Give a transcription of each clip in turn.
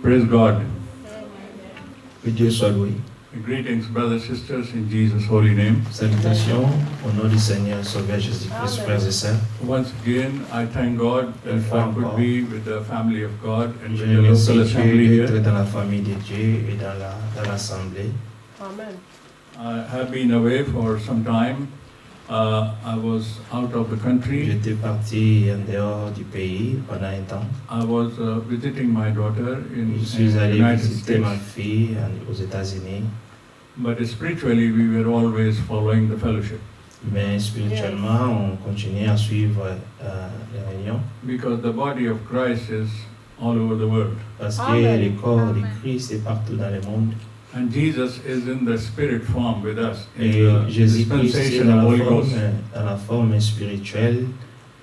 Praise God. Que Dieu soit loué. Greetings, brothers and sisters, in Jesus' holy name. Salutations au nom du Seigneur et Sauveur Jésus-Christ, frères et sœurs. Once again, I thank God that I could be with the family of God and Je with the local remercie assembly Dieu d'être here. dans la famille de Dieu et dans l'assemblée. Amen. I have been away for some time. I was out of the country. J'étais parti en dehors du pays pendant un temps. I was visiting my daughter in Je suis the allé United visiter States. ma fille aux États-Unis, But spiritually, we were always following the fellowship mais spirituellement, on continuait à suivre les réunions because the body of Christ is all over the world. parce que Amen. le corps de Christ est partout dans le monde. And Jesus is in the spirit form with us in Et the Jésus-Christ est dispensation dans of la Holy forme, Ghost. dans la forme spirituelle,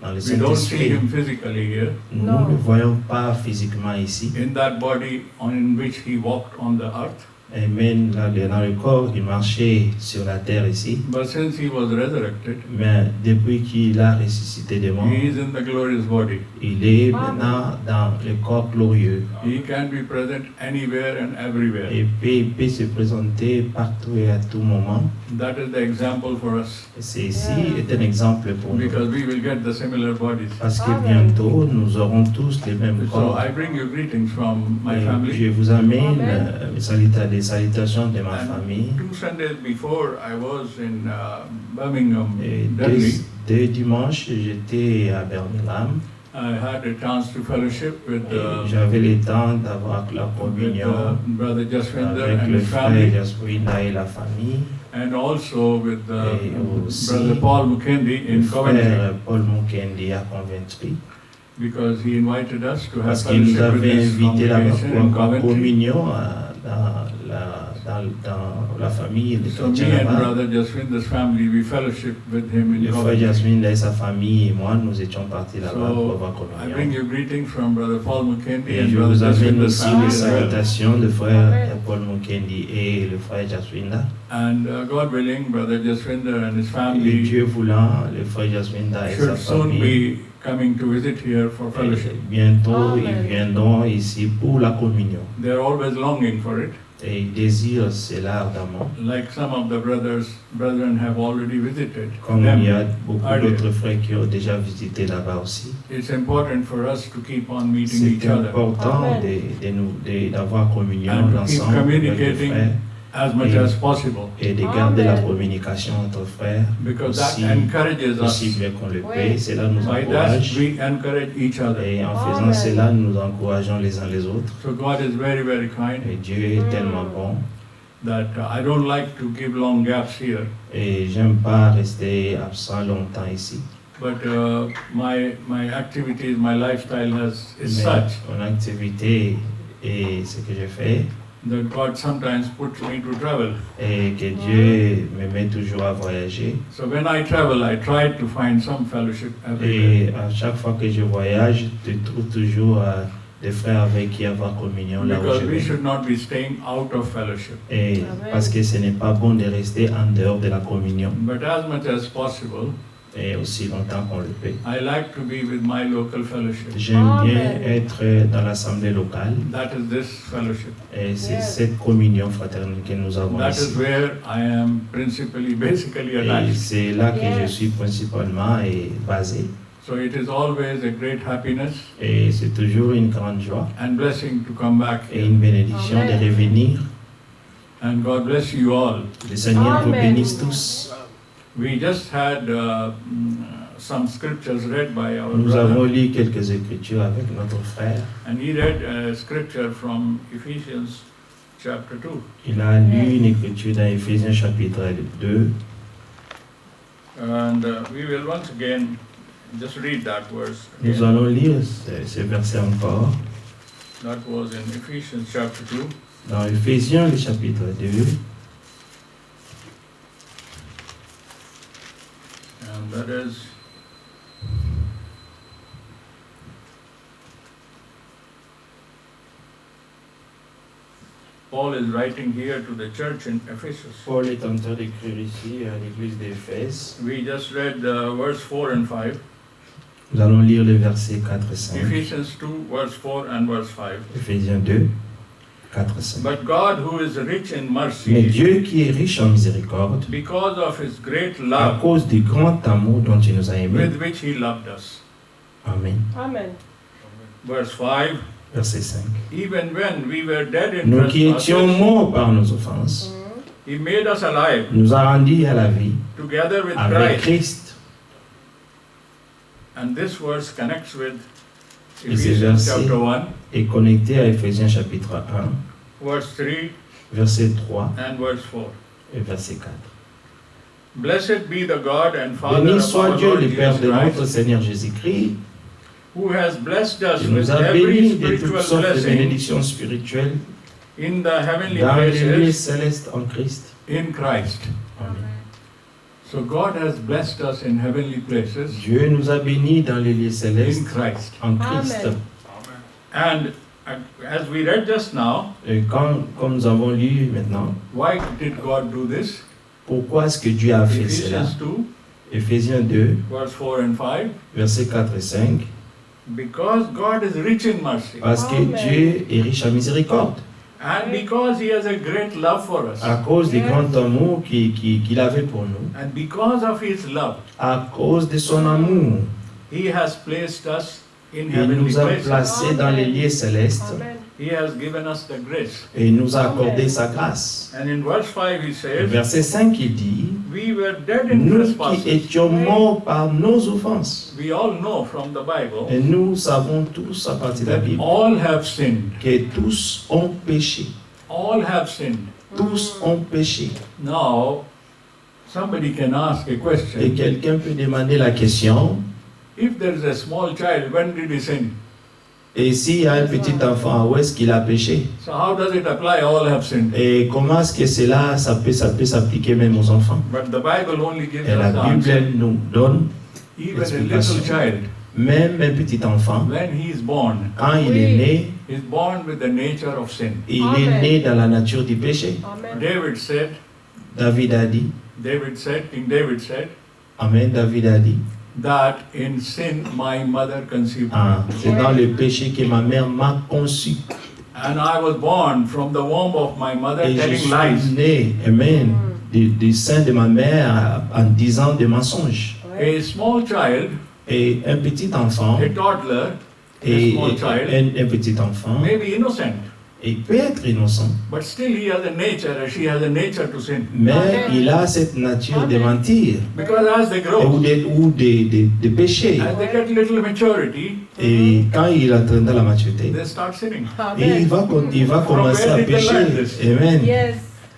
dans le We don't see Saint-Esprit. him physically here. Nous Non. ne le voyons pas physiquement ici. In that body in which he walked on the earth. Et même dans le corps, il marchait sur la terre ici. But since he was resurrected, Mais depuis qu'il a ressuscité des morts, he is in the glorious body. il est Amen. maintenant dans le corps glorieux. He can be present anywhere and everywhere. Et puis il peut se présenter partout et à tout moment. That is the example for us Et ceci est un exemple pour nous. because we will get the similar bodies. Parce que Amen. bientôt, nous aurons tous les mêmes So corps. I bring you greetings from my Et je family. vous amène Amen. les salutations de ma And famille. 2 Sundays before, I was in Birmingham, Et Delhi. deux dimanches, j'étais à Birmingham. I had a chance to fellowship with, Et j'avais le temps d'avoir la with communion Brother Jaswinder avec and le his frère family, Jaswinda et la famille. and also with Et aussi Brother Paul Mukendi Le in Coventry, frère Paul Mukendi à Coventry. because he invited us to have Parce qu'il nous fellowship with avait his invités là-bas congregation pour in avoir Coventry. communion dans la famille de So me chrétiens and là-bas. Brother Jaswinder's family, we fellowship with him in Le frère Coventry. Jaswinda et sa famille et moi, nous étions partis là-bas pour So avoir I bring communion. you greetings from Brother Paul Mukendi Et and je Brother vous amène Jaswinder's aussi family les as well. salutations de frère Amen. Paul Mukendi et le frère Jaswinda. And God willing, Brother Jaswinder and his Et family Dieu voulant, le frère Jaswinda et sa should soon famille, be coming to visit here for fellowship. bientôt Amen. ils viendront ici pour la communion. They are always longing for it. Et ils désirent cela ardemment. Like some of the brethren have already visited Comme il y them. a beaucoup earlier. d'autres frères qui ont déjà visité là-bas aussi. It's important for us to keep on meeting C'est each other important Amen. d'avoir communion And to keep ensemble avec les communicating frères as much as possible, et de garder la Amen. communication entre frères because that aussi, encourages aussi us. bien qu'on le Oui. peut. Cela nous By that, encourage we encourage each other. et en faisant Amen. cela, nous encourageons les uns les autres. So God is very, very kind Et Dieu est tellement bon that I don't like to give long gaps here. et j'aime pas rester absent longtemps ici. But my activities, my lifestyle is Mais such mon activité et ce que je fais that God sometimes puts me to travel. et que Dieu me met toujours à voyager. So when I travel, I try to find some fellowship everywhere. Et à chaque fois que je voyage, je trouve toujours des frères avec qui avoir communion là où Because je we vais. should not be staying out of fellowship. Et Amen. parce que ce n'est pas bon de rester en dehors de la communion. But as much as possible, Et aussi longtemps qu'on le peut. I like to be with my local fellowship. J'aime bien Amen. être dans l'assemblée locale. That is this fellowship. Et c'est Yes. cette communion fraternelle que nous avons That ici. is where I am basically Et attached. c'est là que je Yes. suis principalement basé. So it is always a great happiness Et c'est toujours une grande joie and blessing to come back et here. une bénédiction Amen. de revenir. And God bless you all. Le Seigneur vous Amen. bénisse tous. We just had some scriptures read by our Nous avons brother, lu quelques écritures avec notre frère. and he read a scripture from Ephesians chapter 2. Il a lu une écriture dans Éphésiens chapitre 2. And we will once again just read that verse. Nous again. allons lire ce verset encore That was in Ephesians chapter 2. dans Éphésiens le chapitre 2. And that is Paul is writing here to the church in Ephesus. Paul est en train d'écrire ici à l'église d'Éphèse. We just read verse 4 and 5. Nous allons lire les versets 4 et 5. Ephesians 2, verse 4 and verse 5. Éphésiens 2, 4, 5. But God, who is rich in Mais mercy, Dieu qui est riche en miséricorde, because of his great à love cause du grand amour dont il nous a aimés. with which he loved us. Amen. Amen. Verse 5, Verset 5. even when we were dead in Nous qui étions trespasses, morts par nos offenses, he made us alive nous a rendus à la vie together with avec Christ. Christ. And this verse connects with Et ces Ephesians versets chapter 1, est connecté à Éphésiens chapitre 1, verse 3 verset 3 and verse 4. et verset 4. Blessed be the God and Father Béni of soit our Dieu, Lord le Père Jesus de notre Christ, Seigneur Jésus-Christ, who has blessed us qui with nous a every bénis de toutes spiritual sortes de blessing bénédictions spirituelles in the heavenly dans les lieux places célestes en Christ. in Christ. Amen. So God has blessed us in heavenly places Dieu nous a bénis dans les lieux in célestes Christ. en Christ. Amen. And as we read just now, Et comme nous avons lu maintenant, why did God do this? pourquoi est-ce que Dieu a fait cela? Ephesians 2, Éphésiens 2, verse 4 and 5. versets 4 et 5. Because God is rich in mercy, Parce que Amen. Dieu est riche en miséricorde. and because He has a great love for us, À cause du Yes. grand amour qu'il avait pour nous, and because of His love, à cause de son amour, He has placed us in il heavenly nous a places. placés dans les lieux célestes Amen. He has given us the grace. et il nous a accordé Amen. sa grâce. And in verse 5 He Au says, verset 5, il dit, we were dead in nous trespasses. qui étions morts par nos offenses. We all know from the Bible Et nous savons tous à partir de la that Bible all have sinned. que tous ont péché. All have sinned. Tous ont péché. Now, somebody can ask a Et question. quelqu'un peut demander la question, If there is a small child, when did he sin? et s'il y a un petit enfant, où est-ce qu'il a péché? So how does it apply? All have sinned. Et comment est-ce que cela, ça peut s'appliquer même aux enfants? But the Bible only gives Et us la the Bible answer. elle nous donne, Even a explication. little child, même un petit enfant, when he is born, quand il Oui. est né, is born with the nature of sin. il Amen. est né dans la nature du péché. Amen. David said, David a dit, King David said, Amen, David a dit, that in sin my mother conceived me. ah, c'est dans le péché que ma mère m'a conçu. And I was born from the womb of my mother Et je telling suis lies. né, Amen, du sein de ma mère en disant des mensonges. Ouais. A small child, Et un petit enfant, a toddler, et small child, un petit enfant, may be innocent, il peut être innocent, but still he has a nature, she has a nature to sin. mais Amen. il a cette nature de Amen. mentir Because as they ou grow, de pécher. as they get little maturity, Et quand il atteindra la maturité, they start sinning. et il va commencer à From where did they pécher. learn this? Amen. Yes.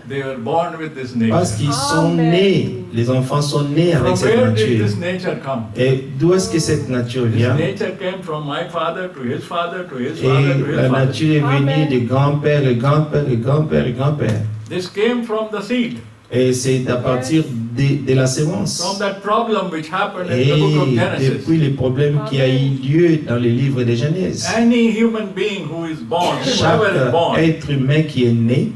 They were born with this Parce nature. qu'ils sont Amen. nés, les enfants sont nés From avec cette where did nature. this nature come? Et d'où est-ce que cette nature This vient? nature came from my father to his father to his father to Et his la father. nature est venue Amen. de grand-père et grand-père et grand-père et grand-père. This came from the seed, Et c'est à partir de la sémence. from that problem which happened in Et the book of Genesis. depuis les problèmes qui a eu lieu dans le livre de Genèse, Any human being who is born, chaque whoever is born, être humain qui est né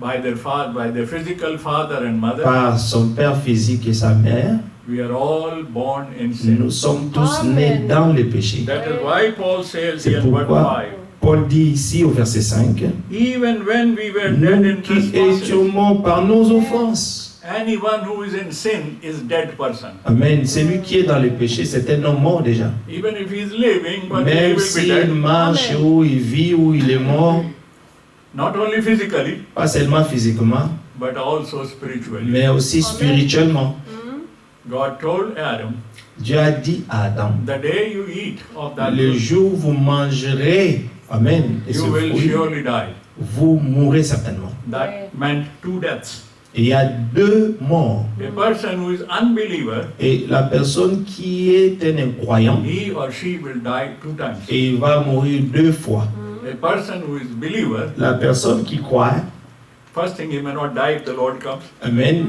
by their physical father and mother, par son père physique et sa mère, we are all born in sin. nous sommes tous Amen. nés dans le péché. That is why Paul says C'est in verse pourquoi 5, Paul dit ici au verset 5, even when we were dead nous in qui trespasses, étions morts par nos offenses. anyone who is in sin is dead person. Amen. Celui qui est dans le péché, c'est un homme mort déjà. Even if he is living, but he Même will be s'il dead. marche Amen. ou il vit ou il est mort, Not only physically, pas seulement physiquement, but also spiritually. mais aussi Amen. spirituellement. God told Adam, Dieu a dit à Adam, the day you eat of that le fruit, jour où vous mangerez, Amen, de ce you will fruit, surely die. vous mourrez certainement. That meant two deaths. Et il y a deux morts. A person who is unbeliever, Et la personne qui est un incroyant, he or she will die two times. et il va mourir deux fois. A person who is believer, La personne qui croit, first thing, he may not die if the Lord comes. Amen,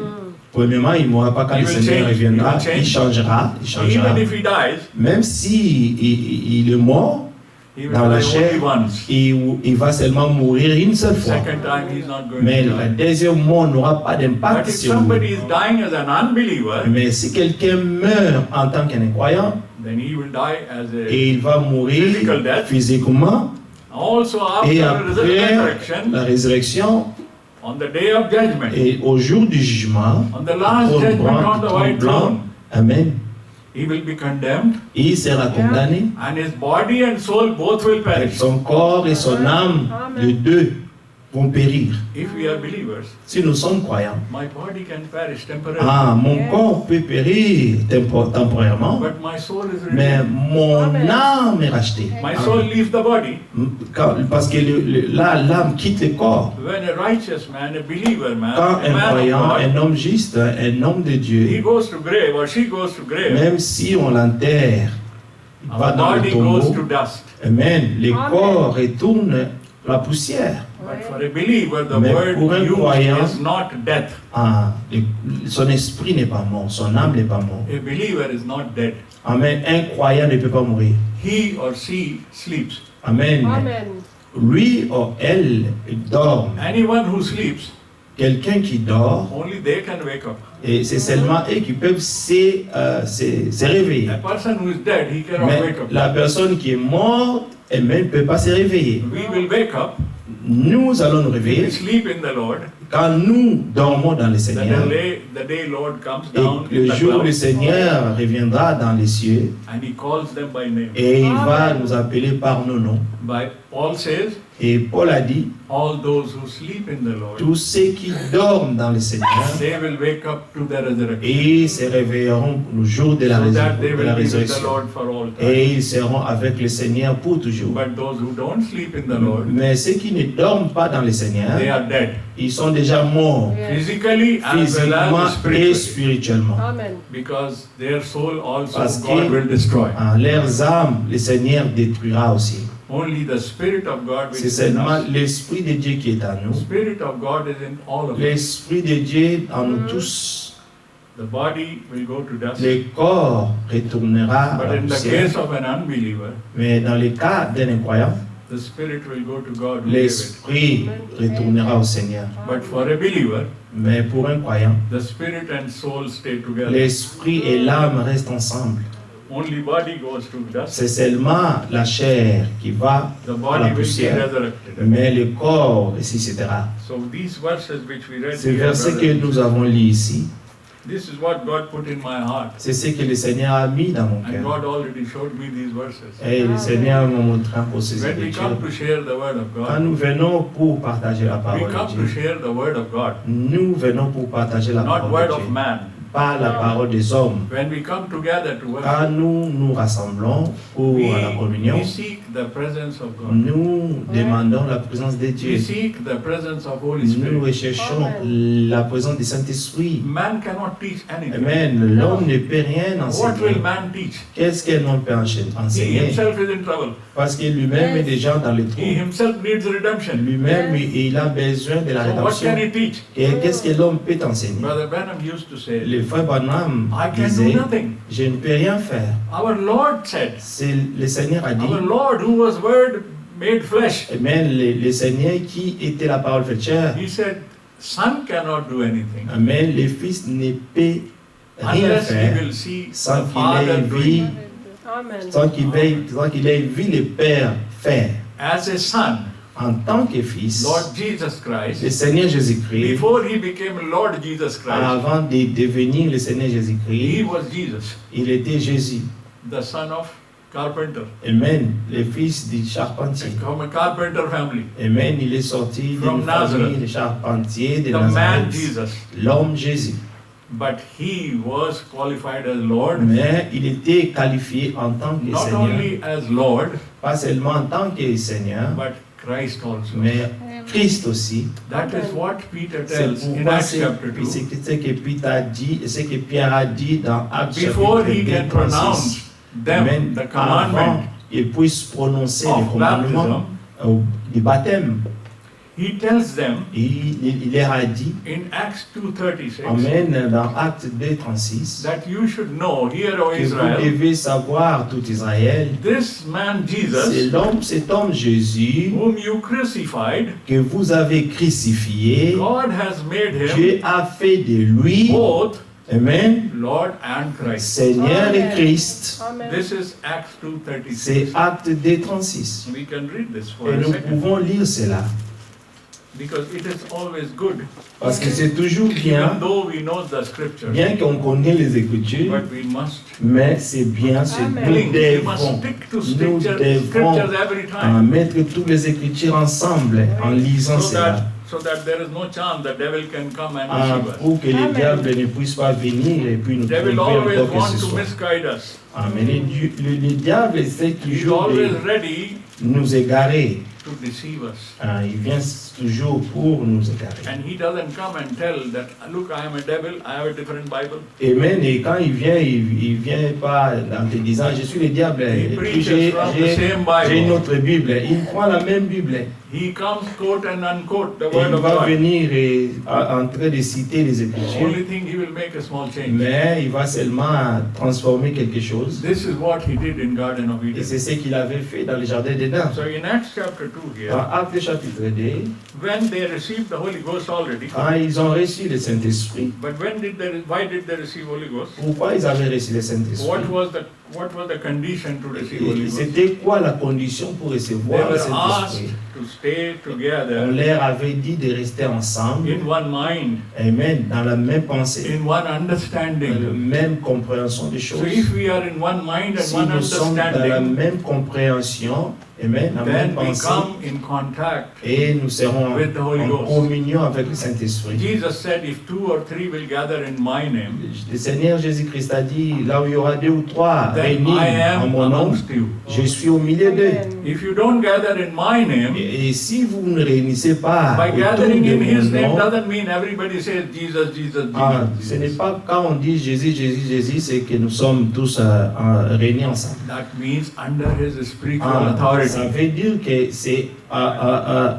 premièrement, il ne mourra pas quand He le will Seigneur change. reviendra, He will change. il changera. Even if he dies, Même si il est mort, he will dans la die chair, only once. il va seulement mourir une seule fois. Second time, he's not going Mais to le die. deuxième mort n'aura pas But d'impact if sur somebody lui. is dying as an unbeliever, Mais si quelqu'un meurt en tant qu'un incroyant, then he will die as a et il va mourir Physical death. physiquement, Also Et after the après resurrection, la résurrection, on the day of judgment, et au jour du jugement, on the last trône judgment blanc, on the trône white blanc, throne, amen, he will be condemned, il sera condamné, and his body and soul both will et perish. son corps et son âme, les deux vont périr. If we are believers, Si nous sommes croyants, my body can perish temporarily, mon corps peut périr temporairement, but my soul is mais redeemed. mon âme est rachetée. My soul leaves the body. Parce que là, l'âme quitte le corps. When a righteous man, a believer man, Quand a un man croyant, of God, un homme juste, un homme de he Dieu, goes to grave or she goes to grave, même si on l'enterre, il va our dans le body goes to tombeau, dust. amen, les Amen. corps retournent la poussière. But for a believer, the Mais word pour un used croyant, is not death. Son esprit n'est pas mort, son âme n'est pas mort. A believer is not dead. Amen. Un croyant ne peut pas mourir. He or she sleeps. Amen. Amen. Lui ou elle dort. Anyone who sleeps, Quelqu'un qui dort, only they can wake up. et c'est seulement eux qui peuvent se réveiller. A person who is dead, he cannot Mais wake up. la personne qui est morte, elle-même ne peut pas se réveiller. We will wake up, Nous allons nous we réveiller will sleep in the Lord. quand nous dormons dans le The Seigneur. day Lord comes down Et in le the jour où le cloud, Seigneur reviendra dans les cieux, and he calls them by name. et il va Amen. nous appeler par nos noms. By Paul says, Et Paul a dit, all those who sleep in the Lord, tous ceux qui dorment dans le Seigneur, they will wake up to the resurrection. et se réveilleront le jour de la, So that they de will la be with the résurrection. Lord for all time. Et ils seront avec le Seigneur pour toujours. But those who don't sleep in the Lord, Mais ceux qui ne dorment pas dans le Seigneur, they are dead. ils sont déjà morts, Physically as well physiquement as et spiritually. spirituellement. Amen. Because their soul also Parce God que- will destroy. Leurs âmes, le Seigneur détruira aussi. Only the Spirit of God which C'est is in seulement us. l'Esprit de Dieu qui est en The nous. Spirit of God is in all of us. L'Esprit de Dieu en nous tous. The body will go to dust. Le corps retournera à But la in the poussière. case of an unbeliever, Mais dans le cas d'un incroyant, the Spirit will go to God who gave it. l'Esprit retournera au Seigneur. But for a believer, Mais pour un croyant, the Spirit and soul stay together. l'Esprit et l'âme restent ensemble. Only body goes to dust. C'est seulement la chair qui va The à la body will be poussière. resurrected. Mais le corps ressuscitera. So these verses which we read Ces here, versets que brothers, nous avons lus ici, this is what God put in my heart. c'est ce que le Seigneur a mis dans mon And cœur. God already showed me these verses. Et le Seigneur m'a montré pour ces When we écritures. come to share the word of Quand God, nous venons pour partager la we parole come de to Dieu, share the word of God, nous venons pour partager la not parole word de of Dieu, man. pas la parole des hommes. When we come together to Quand worship, nous nous rassemblons pour la communion, we seek the presence of God. nous demandons la présence de We Dieu. seek the presence of Holy Nous Spirit. recherchons la présence du Saint-Esprit. Man cannot teach anything. Amen. L'homme ne peut rien What enseigner. will man teach? Qu'est-ce qu'un homme peut He enseigner? himself is in trouble. Parce que lui-même est déjà dans le He trou. himself needs redemption. Lui-même, il a besoin de la So what can rédemption. he teach? Et qu'est-ce que l'homme peut enseigner? Brother Branham used to say, Le frère Branham I can do disait, nothing. je ne peux rien faire. Our Lord said, C'est le Seigneur a dit, our Lord who was word made flesh. Amen, le Seigneur qui était la parole faite chair. He said, Son cannot do anything Amen, le Fils ne peut rien unless he faire will see the sans qu'il Father ait doing. vu, Amen. sans qu'il ait vu le Père faire. As a son, En tant que Fils, Lord Jesus le Christ, Seigneur Jésus-Christ, before he became Lord Jesus Christ, avant de devenir le Seigneur he Jésus-Christ, was Jesus, il était Jésus. the son of carpenter, Amen, le fils du charpentier. from a carpenter family. Amen, il est sorti From d'une famille Nazareth. de charpentiers de The man Nazareth. Jesus. L'homme Jésus. But he was qualified as Lord, Mais il était qualifié en tant que not Seigneur. only as Lord, Pas seulement en tant que Seigneur, but Christ also. mais Christ aussi. That is what Peter C'est tells in pourquoi Acts c'est chapter 2. ce que Peter a dit, et ce que Pierre a dit dans Actes Before chapitre he 2, can 36. pronounce them, Amen. the Avant commandment qu'il puisse prononcer le of commandement baptism, du baptême, he tells them il leur a dit, in Acts 2:36 Amen, dans Actes 2, 36, that you should know, hear, O que vous Israel, devez savoir, tout Israël, this man c'est Jesus, cet homme Jésus whom you crucified, que vous avez crucifié. God has made him Dieu a fait de lui both Amen. Lord and Christ. Seigneur et Amen. Christ. Amen. This is Acts C'est 2:36. Acte D36. We can read this for Et a nous second pouvons lire cela. because it is always good. Parce que c'est toujours Even bien, though we know the scriptures, bien qu'on connaisse les Écritures, but we must mais c'est bien, Amen. nous link. We must devons stick to nous scriptures devons, every time. mettre toutes les Écritures ensemble en lisant cela. So that there is no chance the devil can come and deceive us. Pour que le Amen. diable ne puisse pas venir et puis nous They tromper will always encore que want ce to soit. misguide us. Mais le diable essaie He's toujours always de ready nous égarer. to deceive us. Il vient toujours pour nous égarer. And he doesn't come and tell that, look, I am a devil, I have a different Bible. Amen. Et quand il vient pas en te disant, je suis le diable, He et puis preaches from the same j'ai une Bible. autre Bible. Il prend la même Bible. He comes, quote and unquote, the Et word il of va God. venir en train de citer les Écritures. Only thing, he will make a small change. Mais il va seulement transformer quelque chose. This is what he did in Garden of Et Eden. c'est ce qu'il avait fait dans le jardin d'Éden. So in Acts chapter 2 Dans here, Actes chapitre 2, when they received the Holy Ghost already, quand ils ont reçu le Saint-Esprit, but why did they receive Holy Ghost? pourquoi ils avaient reçu le Saint-Esprit? What was the condition to receive Holy Et Ghost? c'était quoi la condition pour They recevoir le were Saint-Esprit? asked to stay On together leur avait dit de rester ensemble, in one mind, amen, dans la même pensée, in one dans la understanding. même compréhension des So choses. if we are in one mind and Si one nous sommes dans la understanding, même compréhension, amen, la même then we pensée, come in contact. et nous serons with the Holy en Ghost. communion avec le Saint-Esprit. Jesus said, if 2 or 3 will gather in my name, Le Seigneur Jésus-Christ a dit, là où il y aura 2 ou 3 then réunis I en am mon nom, amongst you. je suis au milieu d'eux. Amen. If you don't gather in my name, Et si vous ne réunissez pas by autour gathering de in His mon name nom, doesn't mean everybody says Jesus, Jesus, ce Jesus. n'est Jesus. pas quand on dit Jésus, Jésus, Jésus, c'est que nous sommes tous réunis ensemble. That means under His spiritual Ça authority. veut dire que c'est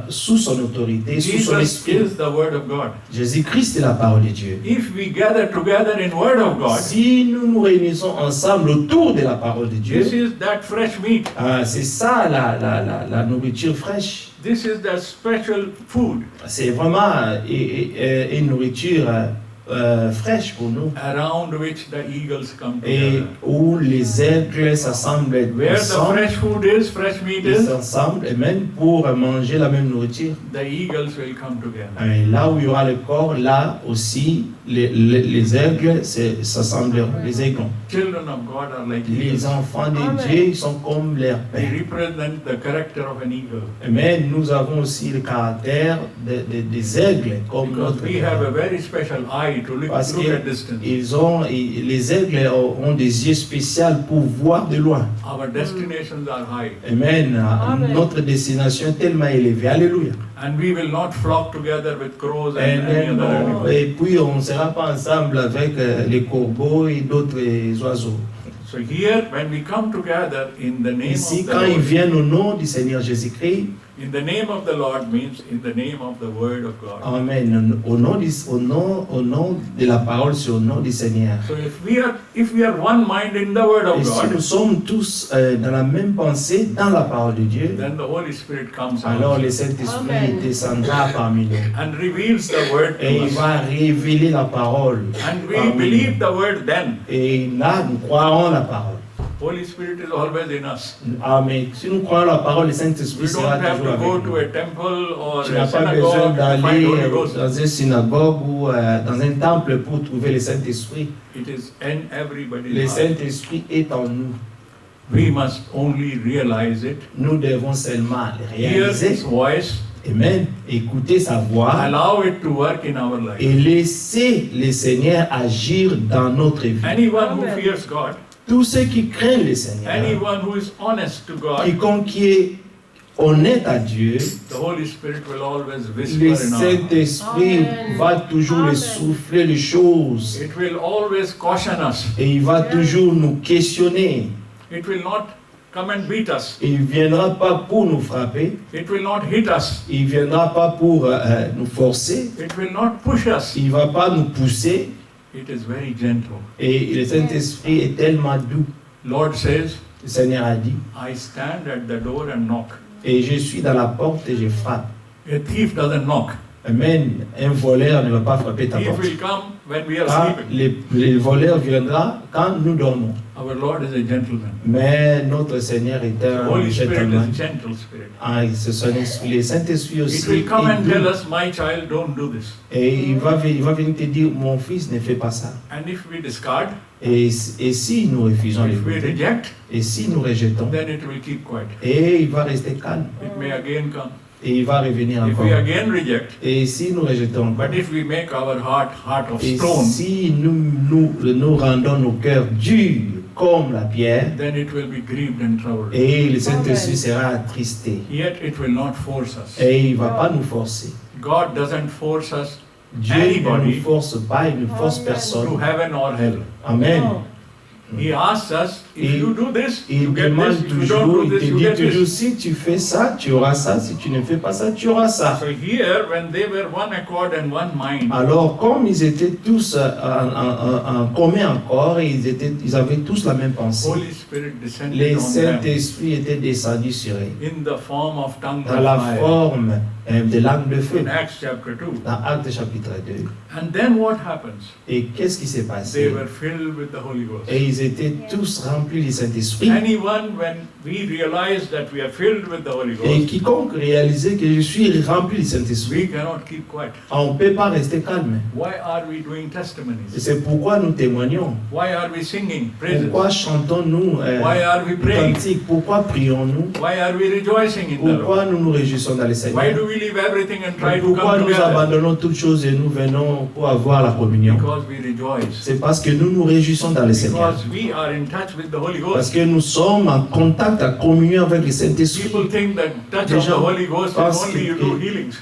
sous son autorité, sous son Jesus esprit. is the Word of God. Jésus-Christ est la parole de Dieu. If we gather together in Word of God, Si nous nous réunissons ensemble autour de la parole de Dieu, this is that fresh meat. c'est ça la nourriture fraîche. This is the special food C'est vraiment une nourriture fraîche pour nous. around which the eagles come Et together. où les aigles s'assemblent Where the ensemble, fresh food is, fresh meat ils is, s'assemblent, et même pour manger la même nourriture. the eagles will come together. Et là où il y aura le corps, là aussi, les aigles s'assembleront, les aiglons. Children of God are like Les eagles. enfants de Amen. Dieu ils sont comme leur They père. represent the character of an eagle. Mais nous avons aussi le caractère des aigles comme Because notre we have a père. very special eye to look Parce at que distance. les aigles ont des yeux spéciaux pour voir de loin. Our destinations are high. Amen. Amen. Notre destination est tellement élevée. Alléluia. And we will not flock together with crows and any Amen. other Non. animals. Et puis on ne sera pas ensemble avec les corbeaux et d'autres oiseaux. So here, when we come together in the name Ici, of the quand ils Lord, viennent au nom du Seigneur Jésus-Christ, in the name of the Lord means in the name of the Word of God. Amen. Au nom de la parole, c'est au nom du Seigneur. So if we are one mind in the Word Et of si nous God, sommes tous dans la même pensée, dans la parole de Dieu, then the Holy Spirit comes alors out le Saint-Esprit Amen. descendra parmi nous. and reveals the Word Et to il us. va révéler la parole. And we Amen. believe the Word then. Et là, nous croirons la parole. Holy Spirit is always in us. Amen. Si nous croyons la parole, le We Saint-Esprit don't sera have toujours to go avec to nous. a temple or Tu a n'as pas besoin synagogue to find d'aller Holy Ghost. dans une synagogue ou dans un temple pour trouver le Saint-Esprit. It is in Le everybody's heart. Saint-Esprit est en nous. We must only realize it, Nous devons seulement le hear réaliser. His voice, Amen. Écouter sa voix allow it to work in our et life. laisser le Seigneur agir dans notre vie. Anyone who Amen. fears God, Tous ceux qui craignent le Seigneur, anyone who is honest to God, quiconque qui est honnête à Dieu, the Holy Spirit will always le whisper in our heart. Saint-Esprit Amen. va toujours Amen. le souffler les choses It will always caution us. et il va Yes. toujours nous questionner. It will not come and beat us. Il ne viendra pas pour nous frapper, It will not hit us. il ne viendra pas pour nous forcer, It will not push us. il ne va pas nous pousser It is very gentle. et le Saint-Esprit est tellement doux. Lord says, Le Seigneur a dit, I stand at the door and knock. et je suis dans la porte et je frappe. A thief doesn't knock. Amen. Un voleur ne va pas frapper ta He porte. will come when we are Quand sleeping. les voleurs viendra quand nous dormons. Our Lord is a gentleman. Mais notre Seigneur est The un Holy Spirit gentleman. is a gentle spirit. Ah, c'est son esprit. Le Saint-Esprit It aussi. will come and est tell doux. us, my child, don't do this. Et il va venir te dire, mon fils ne fait pas ça. And if we discard, Et si nous refusons if we l'écouter, reject, et si nous rejetons, then it will keep quiet. et il va rester calme, It may again come. et il va revenir If encore. we again reject, Et si nous rejetons encore, but if we make our heart of et stone, si nous rendons nos cœurs durs comme la pierre, then it will be grieved and troubled. et le Saint-Esprit sera attristé, Yet it will not force us. et il ne va pas nous forcer. God doesn't force us Dieu ne Anybody nous force pas, il ne force to personne. heaven or hell. Amen. He asks us, if Il- you do this, Il you get demande this. If you toujours, don't do il this, te you dit get toujours, this. si tu fais ça, tu auras ça, si tu ne fais pas ça, tu auras ça. So here, when they were one accord and one mind, Alors, comme ils étaient tous en commun accord, et ils avaient tous la même pensée, Holy Spirit descended le on them Saint-Esprit était descendu sur eux, in the form of tongues dans of la fire. forme de langue de feu, In Acts chapter 2. dans Actes chapitre 2. And then what happens? Et qu'est-ce qui s'est They passé? were filled with the Holy Ghost. Et ils étaient tous remplis du Saint-Esprit. Anyone, when we realize that we are filled with the Holy Et Ghost, quiconque réalisait que je suis rempli du Saint-Esprit, we cannot keep quiet. on ne peut pas rester calme. Why are we doing Et testimonies? c'est pourquoi nous témoignons. Why are we singing praises? Pourquoi chantons-nous Why are we praying? cantiques? Pourquoi prions-nous? Why are we rejoicing in the Lord? Pourquoi nous nous réjouissons dans le Why Seigneur? do we leave everything and try to Pourquoi come nous together? abandonnons toutes choses et nous venons pour avoir la communion? Because we rejoice. C'est parce que nous nous réjouissons dans le Seigneur. Because we are in touch with the Holy Parce Ghost. que nous sommes en contact, en communion avec le Saint-Esprit. People think that touch Les of the gens Holy Ghost pensent is only you que- do healings.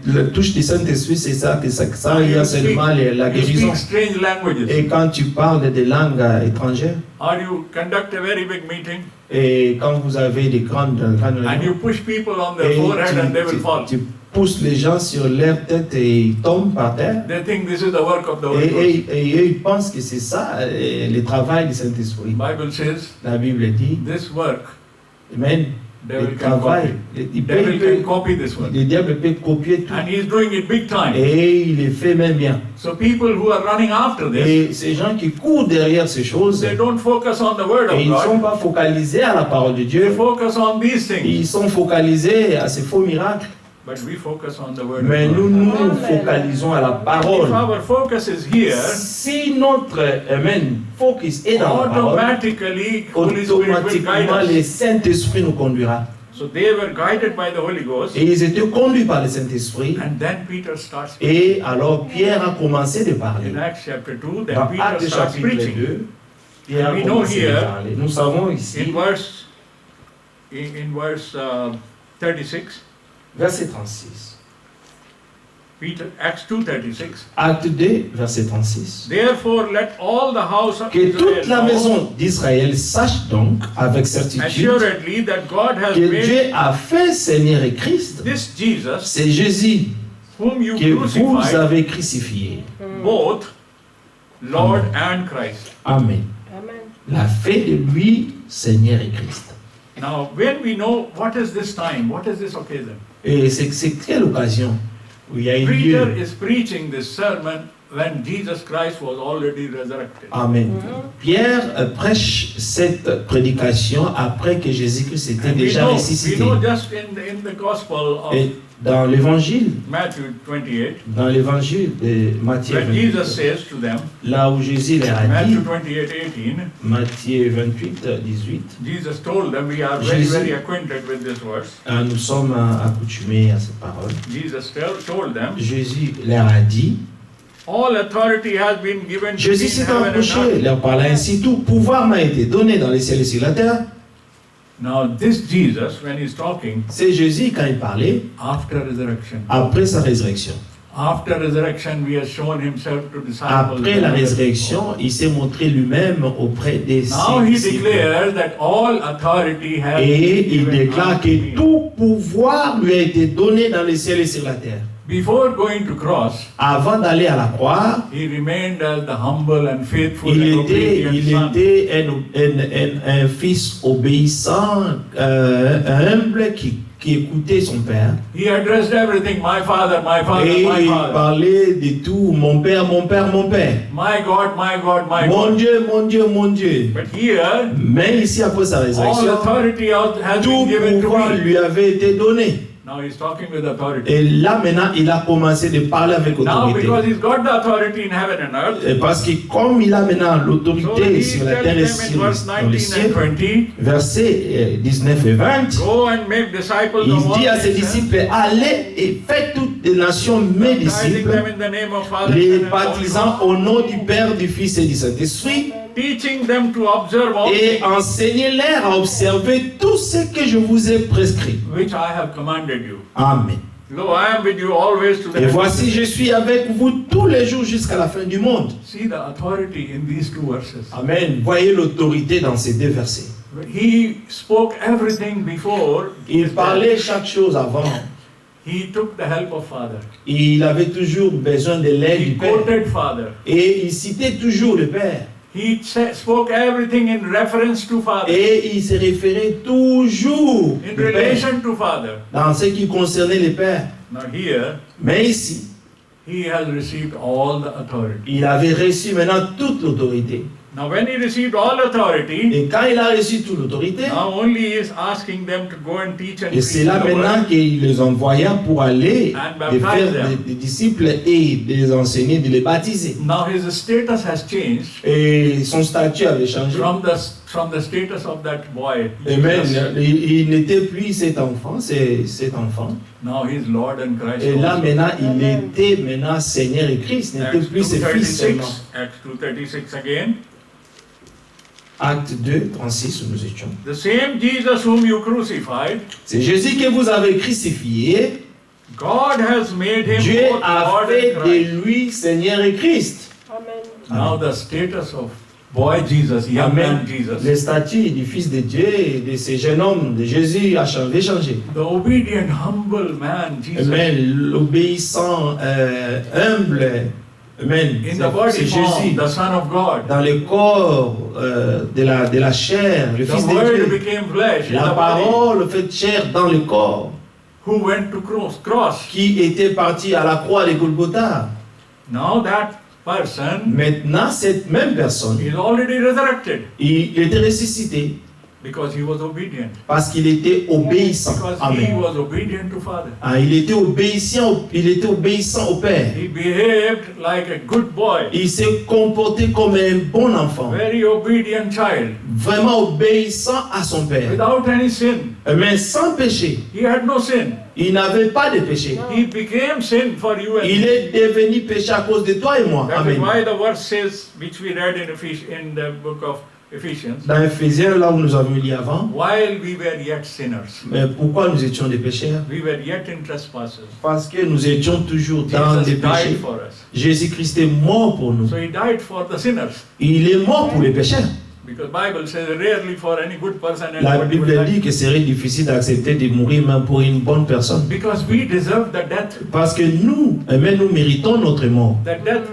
La touche du Saint-Esprit, c'est ça, que ça il y a seulement la You guérison. speak strange languages. Et quand tu parles des langues étrangères, Or you conduct a very big meeting et quand vous avez des grandes and you réunions, push people on their et forehead and they will fall. tu pousses les gens sur leur tête et ils tombent par terre, They think this is the work of the et, Holy Ghost. et ils pensent que c'est ça le travail du Saint-Esprit. Bible says La Bible dit, this work, Amen, devil le can travail, copy. Devil can copy this work. le diable peut copier tout, And he's doing it big time. et il le fait même bien. So people who are running after this, Et ces gens qui courent derrière ces choses, they don't focus on the word et of ils ne sont God. pas focalisés à la parole de They Dieu, focus on these things. ils sont focalisés à ces faux miracles. But we focus on the word Mais of nous God. nous focalisons à la If parole. our focus is here, Si notre amen, focus est dans la parole, automatically Holy Spirit will guide automatiquement le us. Saint-Esprit nous conduira. So they were guided by the Holy Ghost. Et ils étaient conduits par le Saint-Esprit. And then Peter starts speaking. Et alors Pierre a commencé de parler. In Acts chapter 2, then Dans Peter Actes starts chapitre preaching. 2, Pierre a We know commencé de here, parler. Nous savons ici, In verse 36, verset 36. Acts 2:36. Acte 2, verset 36. Therefore, let all the house of Que toute la Israel know maison d'Israël sache donc avec certitude assuredly that God has que made Dieu a fait Seigneur et Christ. this Jesus, C'est Jésus whom you que vous crucified, avez crucifié. both Lord and Christ. Amen. Amen. L'a fait de lui Seigneur et Christ. Now, when we know what is this time, what is this occasion? Et c'est quelle occasion où il y a eu Peter lieu. is preaching this sermon when Jesus Christ was already resurrected. Amen. Pierre prêche cette prédication après que Jésus-Christ était And we déjà know ressuscité. just in the Gospel of Et dans l'évangile, Matthew 28, dans l'évangile de Matthieu when 28, Jesus says to them, là où Jésus leur a dit, Matthew 28:18, Matthieu 28, 18, Jesus told them, we are very, Jésus- very acquainted with this verse. nous sommes accoutumés à cette parole. Jesus told them, Jésus leur a dit, all authority has been given to me Jésus in s'est heaven and approché, earth. leur parla ainsi, tout pouvoir m'a été donné dans les ciels et sur la terre. Now this Jesus, when he's talking, C'est Jésus quand il parlait after resurrection. après sa résurrection. After resurrection, he has shown himself to disciples. Après la résurrection, il s'est montré lui-même auprès des Now he disciples. declares that all authority has Et been il given déclare unto que me. tout pouvoir lui a été donné dans les ciels et sur la terre. before going to cross, Avant d'aller à la croix, he remained as the humble and faithful il and était, obedient son. un fils obéissant, humble, qui écoutait son père. He addressed everything, my father, my father, Et my il father. parlait de tout, mon père, mon père, mon père. My God, my God, my Mon God. Dieu, mon Dieu, mon Dieu. But here, Mais ici, après sa all résurrection, authority has tout been given to pouvoir me. lui avait été donné. Now he's talking with authority. Et là, maintenant, il a commencé de parler avec Now, autorité. because he's got the authority in heaven and earth, Et parce que comme il a maintenant so l'autorité he sur la tells terre et them sur in verse dans les 19 cieux, and 20, versets 19 et 20, go and make disciples il of all dit à ses nations, disciples, allez et faites toutes les nations mes baptizing disciples, them in the name of Father, les Son, and Holy baptisant Ghost, au nom du Père, du Fils et du Saint-Esprit, teaching them to observe all et things enseignez-les à observer tout ce que je vous ai prescrit. which I have commanded you. Amen. Lo, I am with you always to the Et end of voici, the je suis avec vous tous les jours jusqu'à la fin du monde. See the authority in these two verses. Amen. Voyez l'autorité dans ces deux versets. He spoke everything before. Il parlait chaque chose avant. He took the help of Father. Il avait toujours besoin de l'aide He du Père. quoted Father. Et il citait toujours le Père. He spoke everything in reference to Father, Et il se référait toujours in au Père relation to Father. dans ce qui concernait le Père. Now here, Mais ici, he has received all the authority. il avait reçu maintenant toute l'autorité. Now when he received all authority, Et quand il a reçu toute l'autorité, now only he is asking them to go and teach and et preach c'est là the maintenant word. qu'il les envoya pour aller And et baptize faire them. des disciples et de les enseigner, de les baptiser. Now his status has changed Et son statut avait changé. from the status of that boy. Amen. Jesus. Il n'était plus cet enfant, c'est cet enfant. Now he is Lord and Christ. Et là also. maintenant, il était maintenant Seigneur et Christ, n'était Acts plus ses fils seulement. 2:36. Acts 2:36 again. Acte 2, 36, où nous étions. The same Jesus whom you crucified, C'est Jésus que vous avez crucifié. God has made him Dieu both a Lord fait and Christ. de lui Seigneur et Christ. Amen. Now the status of boy Jesus, young man Amen. Jesus, Le statut du Fils de Dieu et de ce jeune homme de Jésus a changé. the obedient, humble man Jesus, Amen. L'obéissant, humble. Amen. in the body C'est form, Jésus. the Son of God. Dans le corps de la chair, le The Fils de Word Dieu. became flesh in La the body, parole fait chair dans le corps, who went to cross. qui était parti à la croix de Golgotha. Now that person Maintenant, cette même personne, is already resurrected il était ressuscité because he was obedient. parce qu'il était obéissant. Because he Amen. was obedient to Father. Ah, il était obéissant au Père. He behaved like a good boy, Il s'est comporté comme un bon enfant, very obedient child, vraiment obéissant à son Père, without any sin. mais sans péché. He had no sin. Il n'avait pas de péché. He became sin for you and Il me. est devenu péché à cause de toi et moi. That is Amen. why the verse says, which we read in the book of Ephesians, Dans Ephésiens, là où nous avons lu avant, while we were yet sinners, mais pourquoi nous étions des pécheurs? we were yet in trespasses. Parce que nous étions toujours dans Jesus les péchés. died for us. Jésus-Christ est mort pour nous. So he died for the sinners. Il est mort pour les pécheurs. Because Bible says rarely for any good person La anybody will Bible die. dit que ce serait difficile d'accepter de mourir même pour une bonne personne. Because we deserve the death. Parce que nous, nous méritons notre mort. The death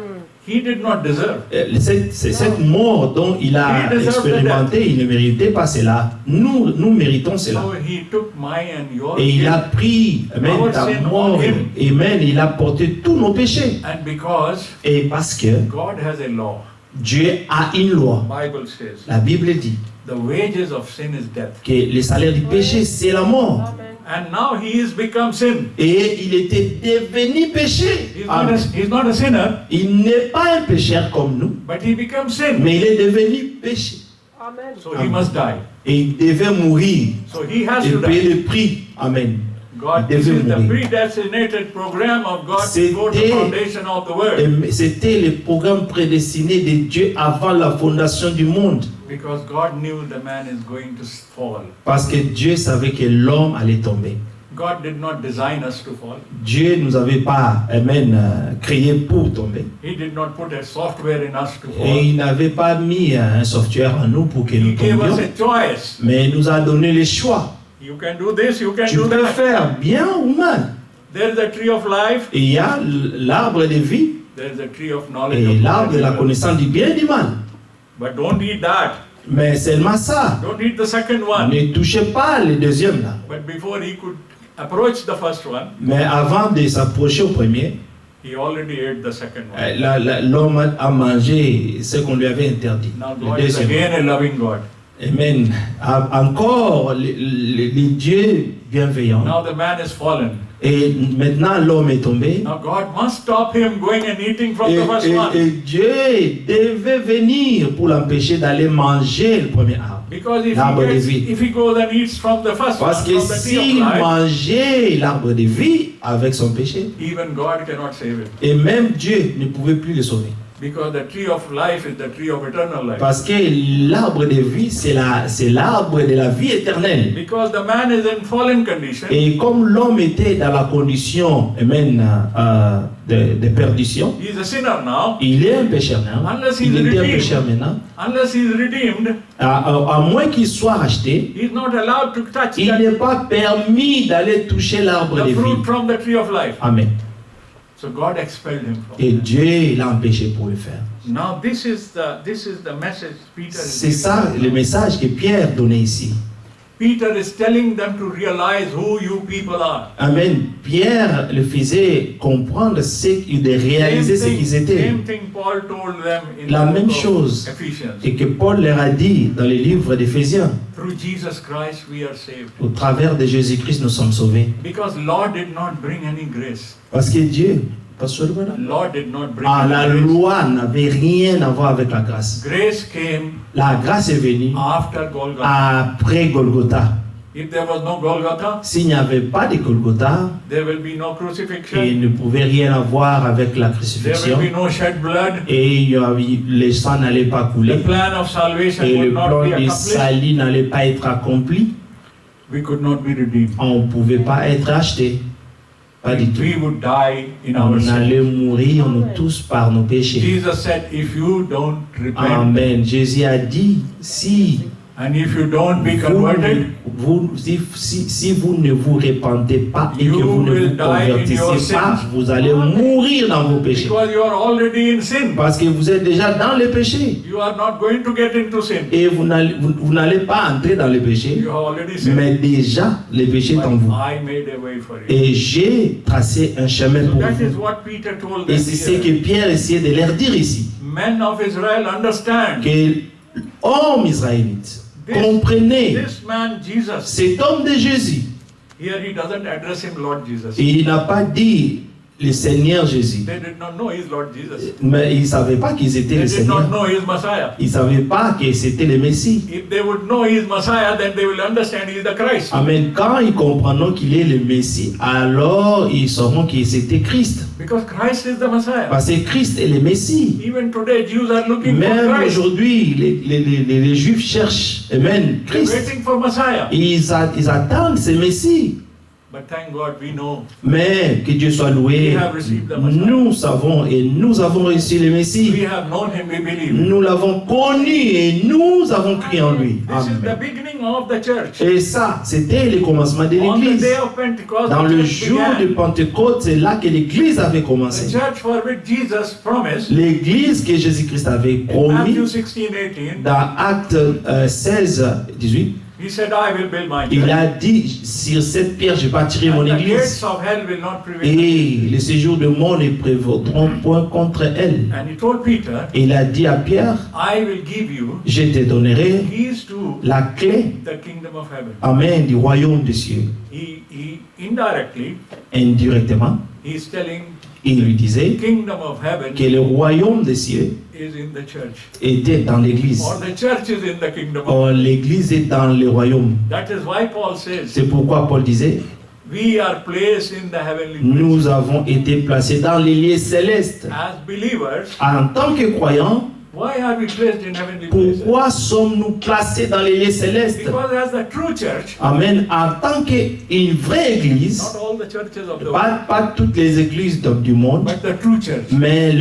he did not deserve. C'est cette mort dont il a He deserved expérimenté, il ne méritait pas cela. Nous méritons cela. So he took my and your Et il a sin. pris Our ta sin mort on him. et il a porté tous nos péchés. And because Et parce que God has a law, Dieu a une loi. Bible says, La Bible dit the wages of sin is death. que le salaire du péché, c'est la mort. Amen. And now he is become sin. Et il était devenu péché. Amen. He's not a sinner, Il n'est pas un pécheur comme nous, but he becomes sin. mais il est devenu péché. Amen. So he must die. Et il devait mourir So he has et to payer die. le prix. Amen. God, Il this devait is the mourir. predestinated program of God before the C'était- foundation of the world. Et c'était le programme prédestiné de Dieu avant la fondation du monde. Because God knew the man is going to fall. Parce que Dieu savait que l'homme allait tomber. God did not design us to fall. Dieu ne nous avait pas, créé pour tomber. He did not put a software in us to Et fall. il n'avait pas mis un software en nous pour que He nous gave us tombions. a choice. Mais il nous a donné le choix. You can do this, you can Tu do peux that. faire bien ou mal. There is a tree of life, Et il y a l'arbre de vie there is a tree of knowledge et of l'arbre de la good and evil. connaissance du bien et du mal. But don't eat that. Mais seulement ça. Don't eat the second one. Ne touchez pas le deuxième là. But before he could approach the first one, Mais avant de s'approcher au premier, he already ate the second one. l'homme a mangé ce qu'on lui avait interdit. Now Le God is deuxième. again a loving God. Amen. Encore les dieux bienveillants. Now the man is fallen. Et maintenant l'homme est tombé. Now God must stop him going and eating from the first one. Et Dieu devait venir pour l'empêcher d'aller manger le premier arbre. Because L'arbre de vie. if he goes and eats from the first Parce one, que from the tree s'il of life, mangeait l'arbre de vie avec son péché, even God cannot save him. et même Dieu ne pouvait plus le sauver. Because the tree of life is the tree of eternal life. Parce que l'arbre de vie, c'est l'arbre de la vie éternelle. Because the man is in fallen condition, Et comme l'homme était dans la condition amen, de perdition, he is a sinner now. il est un pécheur maintenant. Unless he Il is était un redeemed. pécheur maintenant. Unless he is redeemed, À moins qu'il soit racheté, he is not allowed to touch il n'est pas permis d'aller toucher l'arbre de the vie. fruit from the tree of life. Amen. So God expelled him from Et that. Dieu l'a empêché pour le faire. Now this is the message Peter is C'est giving. ça le message que Pierre donnait ici. Peter is telling them to realize who you people are. Amen. Pierre le faisait comprendre de réaliser ce qu'ils étaient. Same thing Paul told them in La the même book of chose. Ephesians. Et que Paul leur a dit dans les livres d'Éphésiens. Through Jesus Christ we are saved. Au travers de Jésus-Christ, nous sommes sauvés. Because Lord did not bring any grace. Parce que Dieu, Pasteur Luana, Lord did not bring la any grace. loi n'avait rien à voir avec la grâce. Grace came La grâce est venue after Golgotha. après Golgotha. If there was no Golgotha, S'il n'y avait pas de Golgotha, there will be no il crucifixion. ne pouvait rien avoir avec la There crucifixion. will be no shed blood. Et le sang n'allait pas The couler. plan of salvation Et le would not plan be du accomplished. salut n'allait pas être accompli. We could not be redeemed. On ne pouvait pas être acheté. Pas du tout. We would die in our On sin. allait mourir, nous tous, par nos péchés. Jesus said, if you don't repent Amen. Jésus a dit, si and if you don't be converted, si vous ne vous repentez pas et que You vous ne will vous die in your convertissez pas, sins. vous allez mourir dans vos péchés. because you are already in sin, Parce que vous êtes déjà dans les péchés. you are not going to get into sin. Et vous n'allez pas entrer dans les péchés, You have already sinned. mais déjà les péchés sont en But vous. I made a way for you. Et j'ai tracé un chemin So pour that is vous. what Peter told Et them c'est ce here. que Pierre essayait de leur dire ici. Men of Israel, understand. Que hommes israélites, comprenez This man Jesus, cet homme de Jésus. here he doesn't address him Lord Jesus. Et il n'a pas dit le Seigneur Jésus. They did not know he is Lord Jesus. Mais ils ne savaient pas qu'ils étaient They le did not Seigneur. know he is Messiah. Ils ne savaient pas que c'était le Messie. If they would know he is Messiah, then they will understand he is the Christ. Amen. Quand ils comprendront qu'il est le Messie, alors ils sauront que c'était Christ. Because Christ is the Messiah. Parce que Christ est le Messie. Even today, Jews are looking for Même Christ. aujourd'hui, les Juifs cherchent, amen, They're Christ. waiting for Messiah. Ils attendent ce Messie. But thank God we know Mais que Dieu soit loué, We have received the Messiah. nous savons et nous avons reçu le Messie. we have known him, we believe. Nous l'avons connu et nous avons cru en lui. This is the Amen. beginning of the church. Et ça, c'était le commencement de On the l'Église. day of Pentecost, Dans the le church jour de began. Pentecôte, c'est là que l'Église avait The commencé. church for which Jesus promised, L'Église que Jésus-Christ avait in Matthew promis 16:18, dans Acte 16, 18, he said, I will build my il church. a dit, sur cette pierre, je bâtirai mon And the Église. gates of hell will not prevail. Et les séjours de mort ne prévaudront point contre elle. And he told Peter, Et il a dit à Pierre, I will give you je te donnerai keys to la clé, the kingdom of heaven. amen, du royaume des cieux. He indirectly, Indirectement, he's telling il lui disait kingdom of heaven que le royaume des cieux is in the church. était dans l'Église. Or the church is in the kingdom of Or l'Église est dans le royaume. That is why Paul says, C'est pourquoi Paul disait, we are placed in the heavenly nous places. avons été placés dans les lieux célestes. As believers, En tant que croyants, why are we placed in heavenly places? pourquoi sommes-nous placés dans les lieux célestes? Because as the true church, Amen. En tant qu'une vraie église, not all the churches of the world, pas toutes les églises du monde, but the true church, mais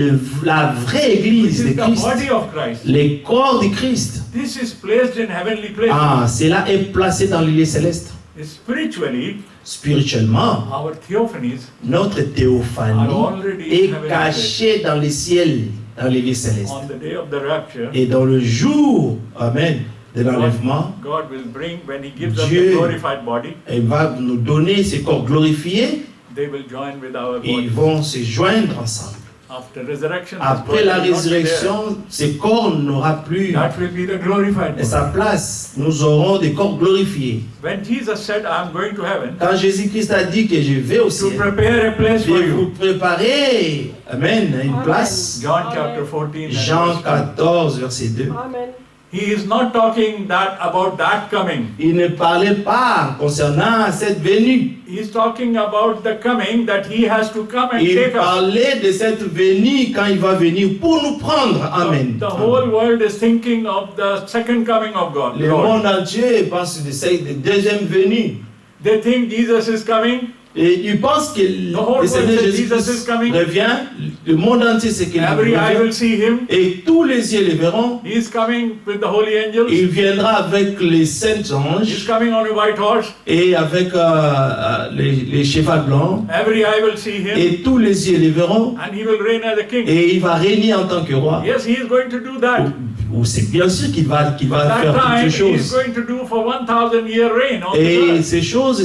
la vraie which église is de the Christ, body of Christ. les corps de Christ. This is placed in heavenly places. Cela est placé dans les lieux célestes. Spiritually, Spirituellement, our theophanies notre are théophanie already est in heaven cachée dans les ciels, dans les lieux célestes. on the day of the rapture. Et dans le jour, amen, de l'enlèvement, God will bring, when He gives us Dieu the glorified body, il va nous donner ces corps glorifiés. they will join with our Ils body. vont se joindre ensemble. After resurrection, this Après body la will not be there. résurrection, ces corps n'aura plus That will be the glorified sa body. place. Nous aurons des corps glorifiés. When Jesus said, I am going to heaven Quand Jésus-Christ a dit que je vais au to ciel, prepare a place je for vais vous you, préparer, amen, une Amen. place. John chapter 14, and Jean verse 2. 14, verset 2. Amen. He is not talking about that coming. Il ne parlait pas concernant cette venue. He is talking about the coming that He has to come and Il take us. parlait de cette venue quand il va venir pour nous prendre. Amen. The whole world is thinking of the second coming of God. Le Lord. monde entier pense de cette deuxième venue. They think Jesus is coming. Et ils pensent que le whole Seigneur world says Jesus is Jésus coming. revient. Le monde entier sait qu'il Every eye revient. will see Him. Et tous les yeux le verront. He is coming with the holy angels. Il viendra avec les saints He is anges coming on a white horse. et avec les chevaux blancs. Every eye will see Him. Et tous les yeux le verront. And He will reign as a king. Et il va régner en tant que roi. Yes, He is going to do that. Ou c'est bien sûr qu'il va That faire toutes time, ces He is choses. going to do for 1,000 year reign on the Et earth. ces choses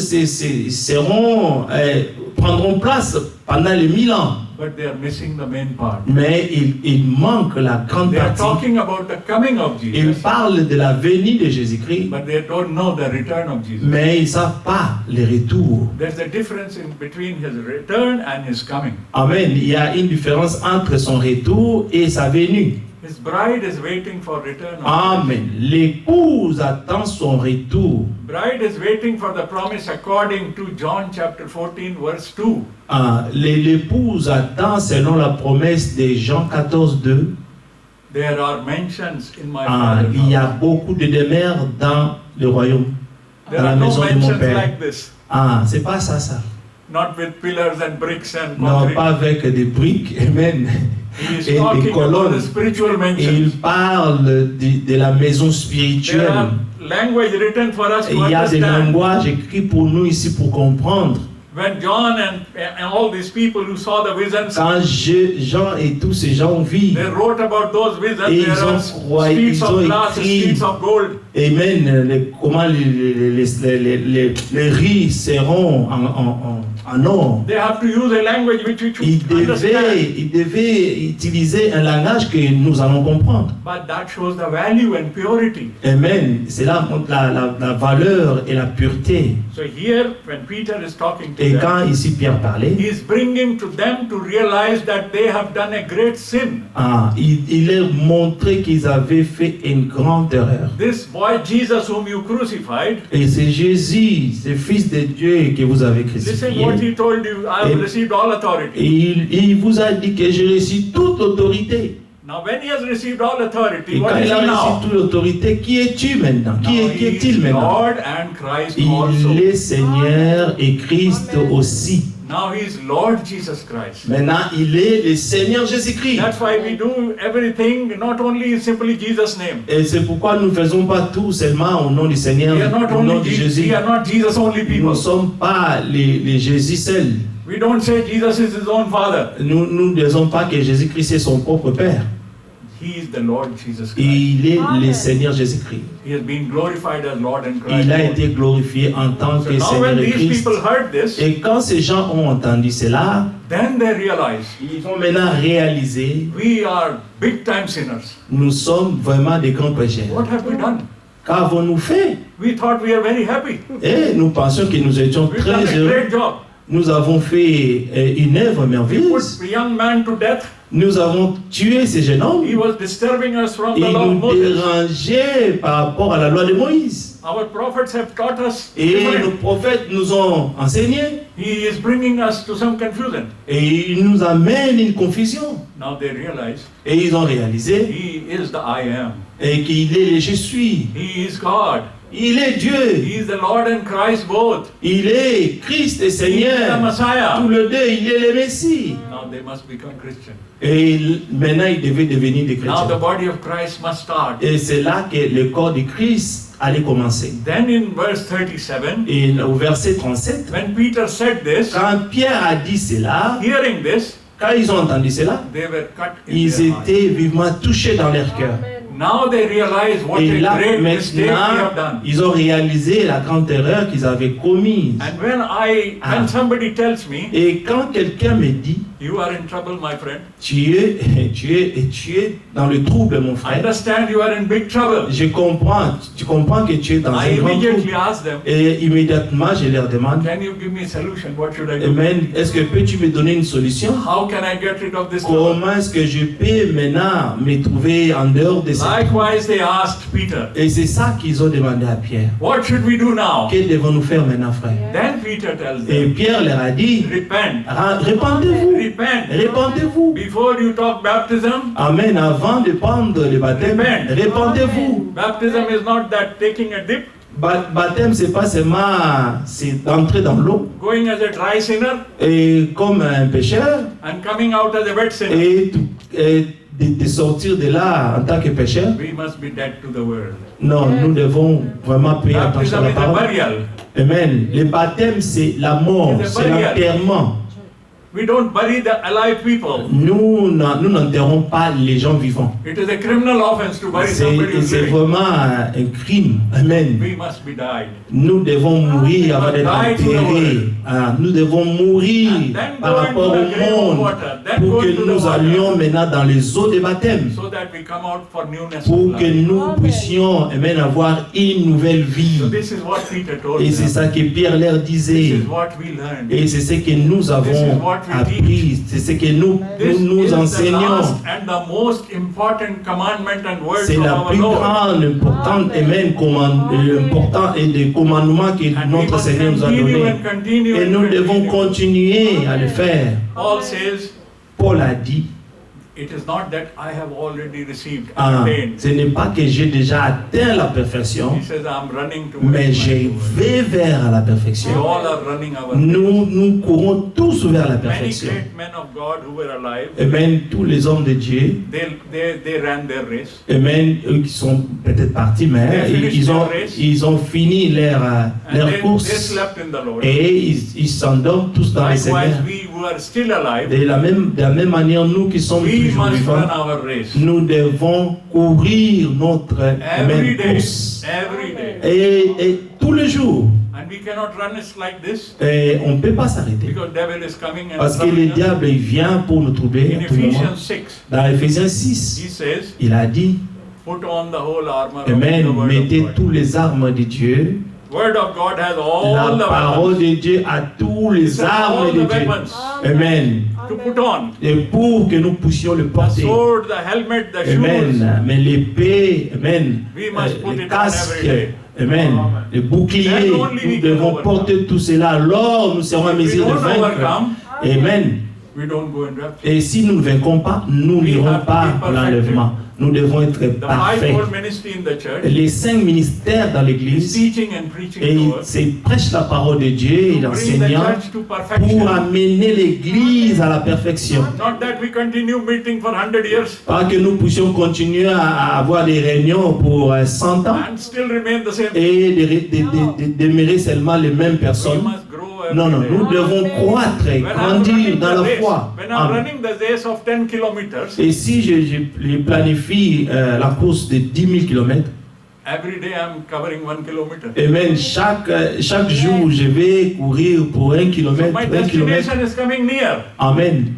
prendront place pendant les 1000 ans. But they are missing the main part. Mais il manque la grande They are partie. talking about the coming of Ils Jesus, parlent de la venue de Jésus-Christ, but they don't know the return of Jesus. mais ils ne savent pas le retour. There's a difference in between His return and His coming. Amen. Il y a une différence entre son retour et sa venue. His bride is waiting for return of Amen. L'épouse attend son retour. Jesus. Bride is waiting for the promise according to John chapter 14 verse 2. L'épouse attend selon la promesse de Jean 14, 2. There are mentions in my Father's Il y a house. beaucoup de demeures dans le royaume, There dans la are no maison de mon mentions Père. like this. C'est pas ça. Not with pillars and bricks and Non, concrete. pas avec des briques, amen. He is et des talking about colonnes. the spiritual Et mentions. il parle de la maison There spirituelle. are language written for us Et to il y a des understand. langages écrits pour nous ici pour comprendre. When John and all these people who saw the visions, Quand Jean et tous ces gens vivent, they wrote about those visions. Et There ils are ont croyé, streets ils ont of glass, écrit. streets of gold. amen, comment les riz seront en or. They have to use a language which we Il should understand. devait utiliser un langage que nous allons comprendre. But that shows the value and purity. Amen. Cela montre la valeur et la pureté. So here, when Peter is talking to Et them, quand ici Pierre parlait, he is bringing to them to realize that they have done a great sin. il leur montrait qu'ils avaient fait une grande erreur. This boy Jesus whom you crucified, Et c'est Jésus, ce Fils de Dieu que vous avez listen crucifié. what he told you, I have Et- received all authority. Et il vous a dit que j'ai reçu toute autorité. Now when he has received all authority, Et what quand is il a he now? reçu toute l'autorité, qui es-tu maintenant? Now Qui he est-il is maintenant? Lord and Christ also. Il est Seigneur et Christ Amen. aussi. Now he is Lord Jesus Christ. Maintenant, il est le Seigneur Jésus-Christ. That's why we do everything not only in simply Jesus' name. Et c'est pourquoi nous ne faisons pas tout seulement au nom du Seigneur, We are not au nom only de Jesus, Jésus. we are not Jesus only Nous people. ne sommes pas les Jésus seuls. We don't say Jesus is his own father. Nous ne disons pas que Jésus-Christ est son propre Père. He is the Lord Jesus Christ. Il est le Amen. Seigneur Jésus-Christ. He has been glorified as Lord and Christ. Il a été glorifié en tant So que now Seigneur when et these Christ. people heard this, Et quand ces gens ont entendu cela, then they realized ils vont maintenant réaliser, we are big time sinners. nous sommes vraiment des grands pécheurs. What have we done? Qu'avons-nous fait? We thought we are very happy. Et nous pensions que nous étions We've done très a heureux. great job. Nous avons fait une œuvre We merveilleuse. put a young man to death. Nous avons tué ces jeunes hommes. He was disturbing us from the Il law of nous Moses. dérangeait par rapport à la loi de Moïse. Our prophets have taught us Et different. nos prophètes nous ont enseigné. He is bringing us to some confusion. Et ils nous amènent une confusion. Now they realize Et ils ont réalisé he is the I am. et qu'il est le je suis. He is God. Il est Dieu. He is the Lord and Christ both. Il est Christ et He is the Seigneur. Messiah. Tous les deux, il est le Messie. Now they must become Christian. Et maintenant, il devait devenir des Now the chrétiens. body of Christ must start. Et c'est là que le corps de Christ allait commencer. Then in verse 37, Et au verset 37, when Peter said this, quand Pierre a dit cela, hearing this, quand ils ont entendu cela, they were cut in ils their heart. étaient vivement touchés dans leur cœur. Amen. Now they realize what Et a là, great mistake they have maintenant, done. ils ont réalisé la grande erreur qu'ils avaient commise. And when somebody tells me, Et quand quelqu'un me dit, you are in trouble, my friend, tu es dans le trouble, mon frère, understand you are in big trouble. tu comprends que tu es dans I un grand immediately trouble. ask them, Et immédiatement, je leur demande, can you give me a solution? What should I do? Amen, est-ce que peux-tu me donner une solution? How can I get rid of this trouble? Comment est-ce que je peux maintenant me trouver en dehors de ça? Likewise, they asked Peter, Et c'est ça qu'ils ont demandé à Pierre. what should we do now? Que devons-nous faire maintenant, frère? Then Peter tells Et them, Pierre leur a dit, repent. répandez-vous, Repent. répandez-vous. Before you talk baptism, Amen, avant de prendre le baptême, Repent. répandez-vous. baptism is not that taking a dip, Baptême, c'est pas seulement c'est d'entrer dans l'eau going as a dry sinner et comme un pécheur and coming out as a wet sinner. et de sortir de là en tant que pécheur. We must be dead to the world. Non, nous devons vraiment payer attention à Baptism la is a parole. burial. Amen. Le baptême, c'est la mort, It's a c'est burial. l'enterrement. We don't bury the alive people. Nous n'enterrons pas les gens vivants. It is a criminal offense to bury somebody who's C'est living. vraiment un crime. Amen. We must be died. Nous devons mourir avant d'être enterrés. Nous devons mourir par rapport au monde pour que nous allions maintenant dans les eaux de baptême, So that we come out for newness pour of que life. nous puissions amen, avoir une nouvelle vie. So this is what Peter told Et c'est them. ça que Pierre leur This disait. is what we learned. Et c'est ce que nous avons appris. C'est ce que nous This is enseignons. the last and the most important commandment and words C'est of la our plus Lord. grande, importante et même important et des commandements que And we notre must Seigneur nous a continue donnés. and continue Et and nous devons continue. continuer à le faire. Paul says, Paul a dit, it is not that I have already received and attained. ce n'est pas que j'ai déjà atteint la perfection, He says, I'm running to mais je vais vers la We perfection. all are running our race. Nous courons tous vers la Many perfection. great men of God who were alive, Et même tous les hommes de Dieu, they ran their race. et même eux qui sont peut-être partis, mais ils ont fini leur And they course. slept in the Lord. Et ils s'endorment tous dans le Likewise, Seigneur. we who are still alive, De la même manière, nous qui sommes we toujours must run vivants, our race. nous devons courir notre Every day. course. Every day. Et tous les jours. And we cannot run it like this Et on ne peut pas s'arrêter. because devil is coming and Parce que le troubling us. diable il vient pour nous troubler In à tout moment. Ephesians 6, Dans Ephésiens he 6, says, il a dit, put on the whole armor of Amen, the word mettez of God. tous les armes de Dieu. Word of God has all La the parole weapons de Dieu a tous les It's armes all de the Dieu. weapons Amen. to put on. Et pour que nous puissions le The porter. sword, the helmet, the shoes. Amen. Mais l'épée, Amen. We must put Le it on casque, every day. Amen. Le bouclier, Then only we nous can devons overcome. porter tout cela. Alors nous serons en If we mesure de don't vaincre. overcome, Amen. we don't go in rapture. Et si nous ne vaincons pas, nous We n'irons have to pas be pour l'enlèvement. Nous devons être The parfaits. fivefold ministry in the church Les 5 ministères dans is l'Église, teaching and preaching et the word. c'est prêche la parole de Dieu et To bring the l'enseignant church to perfection. pour amener l'Église à la perfection. Not that we continue meeting for 100 years Pas que nous puissions continuer à avoir des réunions pour 100 ans and still remain the same. et d'aimer seulement les mêmes We personnes. must grow every Non, non, day. nous devons croître et When I'm grandir running dans the la race, foi. when I'm Amen. running the race of 10 kilometers, Et si je planifie la course de 10 000 km, every day I'm covering 1 kilometer. et même chaque jour, je vais courir pour 1 So kilomètre, my 1 kilomètre. destination is coming near. Amen.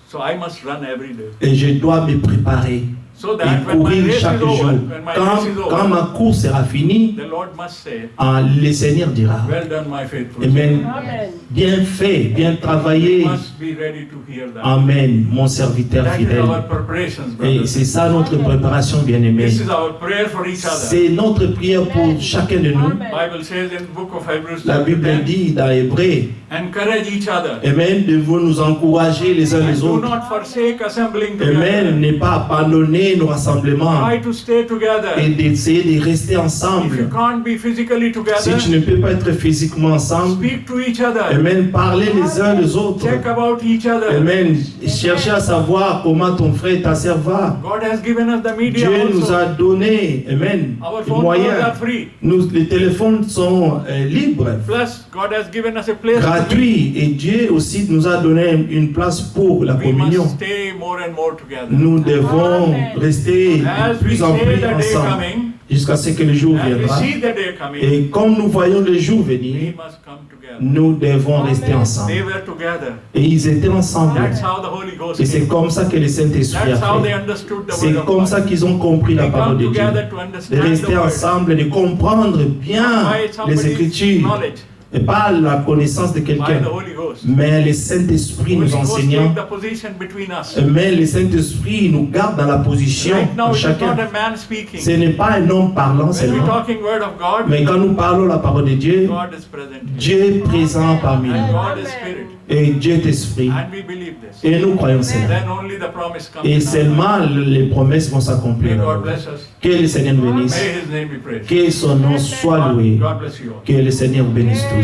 So I must run every day. Et je dois me préparer So et that when my courir race chaque is jour. over, when my race is Quand over, ma course sera finie, the Lord must say, le Seigneur dira, well done my faithful Amen. servant. Amen. Bien fait, bien We travaillé. must be ready to hear that. Amen, mon serviteur That is fidèle. our preparations, Et brothers. c'est ça notre préparation, bien-aimée. This is our prayer for each other. C'est notre prière pour chacun de nous. Amen. Bible says in the book of Hebrews, La chapter Bible 10, dit dans Hébreu, encourage each other. Amen, de vous nous encourager les uns And les do autres. not forsake assembling Amen, together. ne pas abandonner aimer nos rassemblements Try to stay together. et d'essayer de rester If you ensemble. can't be physically Si tu together, ne peux pas être physiquement ensemble, speak to each other. Amen, parler les uns les autres. Check about each other. Amen. Chercher à savoir comment ton frère et ta sœur va. God has given us the media Dieu nous also. a donné, Amen, Our les phone calls moyens. are free. Les téléphones sont libres, Plus, God has given us a place to gratuits. Et Dieu aussi nous a donné une place pour la be. We communion. must stay more and more together. Nous devons rester de As we plus en see plus the day ensemble coming, jusqu'à ce que le jour as we viendra. see the day coming, Et comme nous voyons le jour we venir, must come together. nous devons rester ensemble. They were together. Et ils étaient ensemble. That's how the Holy Ghost Et c'est came. comme ça que le Saint-Esprit a That's how they fait. understood the C'est word of comme God. ça qu'ils ont compris la They parole come de Dieu. together to De understand the rester word. ensemble, de comprendre bien By les somebody's Écritures. knowledge, Et pas la connaissance de by quelqu'un, the Holy Ghost. mais le Saint-Esprit Holy nous Ghost enseignant. take the position between us. Mais le Saint-Esprit nous garde dans la position Right now, de it is not chacun. a man speaking. Ce n'est pas un homme parlant When we're seulement. talking word of God, Mais quand nous parlons la parole de Dieu, God is present. Dieu est présent parmi And nous. God is spirit. Et Dieu est esprit. And we believe this. Et nous croyons cela. Then only the promise comes. Et in our life. seulement les promesses vont May s'accomplir. dans God nos vies. bless us. Que le Seigneur nous bénisse. May His name be praised. Que son nom soit loué. God bless you all. Que le Seigneur vous bénisse tous.